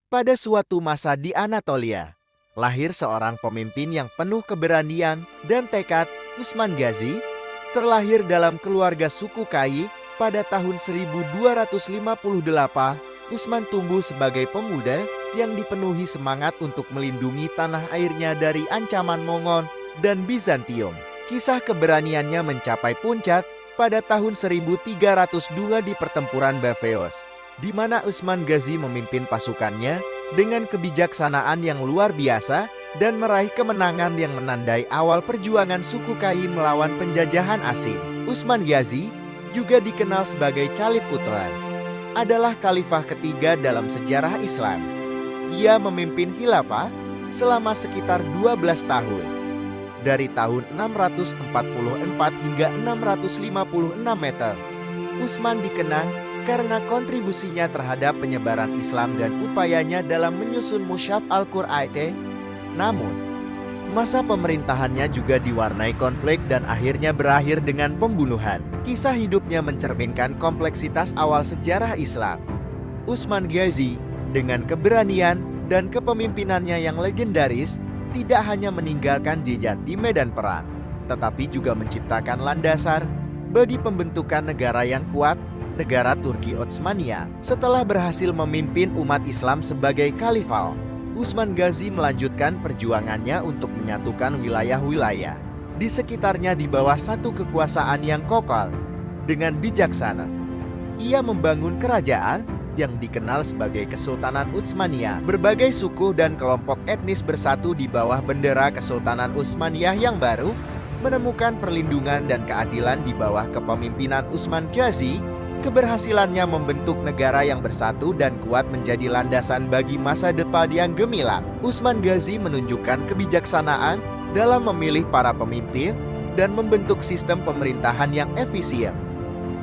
Pada suatu masa di Anatolia, lahir seorang pemimpin yang penuh keberanian dan tekad. Utsman Ghazi terlahir dalam keluarga suku Kai pada tahun 1258. Utsman tumbuh sebagai pemuda yang dipenuhi semangat untuk melindungi tanah airnya dari ancaman Mongol dan Bizantium. Kisah keberaniannya mencapai puncak pada tahun 1302 di pertempuran Bavèos, di mana Utsman Ghazi memimpin pasukannya dengan kebijaksanaan yang luar biasa dan meraih kemenangan yang menandai awal perjuangan suku Kai melawan penjajahan asing. Utsman Ghazi juga dikenal sebagai Chalif Utran, adalah khalifah ketiga dalam sejarah Islam. Ia memimpin khilafah selama sekitar 12 tahun, dari tahun 644 hingga 656 meter. Utsman dikenang karena kontribusinya terhadap penyebaran Islam dan upayanya dalam menyusun Mushaf Al-Qur'an. Namun, masa pemerintahannya juga diwarnai konflik dan akhirnya berakhir dengan pembunuhan. Kisah hidupnya mencerminkan kompleksitas awal sejarah Islam. Utsman Ghazi dengan keberanian dan kepemimpinannya yang legendaris tidak hanya meninggalkan jejak di medan perang, tetapi juga menciptakan landasan bagi pembentukan negara yang kuat, negara Turki Utsmaniyah. Setelah berhasil memimpin umat Islam sebagai khalifah, Utsman Ghazi melanjutkan perjuangannya untuk menyatukan wilayah-wilayah di sekitarnya di bawah satu kekuasaan yang kokoh. Dengan bijaksana, ia membangun kerajaan yang dikenal sebagai Kesultanan Utsmaniyah. Berbagai suku dan kelompok etnis bersatu di bawah bendera Kesultanan Utsmaniyah yang baru, menemukan perlindungan dan keadilan di bawah kepemimpinan Utsman Ghazi. Keberhasilannya membentuk negara yang bersatu dan kuat menjadi landasan bagi masa depan yang gemilang. Utsman Ghazi menunjukkan kebijaksanaan dalam memilih para pemimpin dan membentuk sistem pemerintahan yang efisien.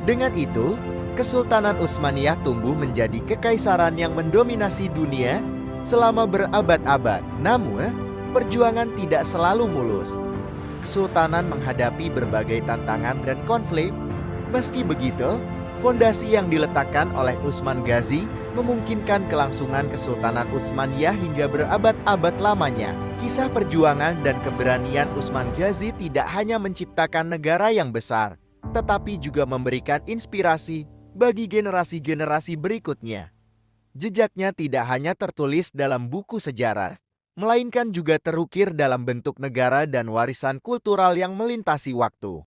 Dengan itu, Kesultanan Utsmaniyah tumbuh menjadi kekaisaran yang mendominasi dunia selama berabad-abad. Namun, perjuangan tidak selalu mulus. Kesultanan menghadapi berbagai tantangan dan konflik. Meski begitu, fondasi yang diletakkan oleh Utsman Ghazi memungkinkan kelangsungan Kesultanan Utsmaniyah hingga berabad-abad lamanya. Kisah perjuangan dan keberanian Utsman Ghazi tidak hanya menciptakan negara yang besar, tetapi juga memberikan inspirasi bagi generasi-generasi berikutnya. Jejaknya tidak hanya tertulis dalam buku sejarah, melainkan juga terukir dalam bentuk negara dan warisan kultural yang melintasi waktu.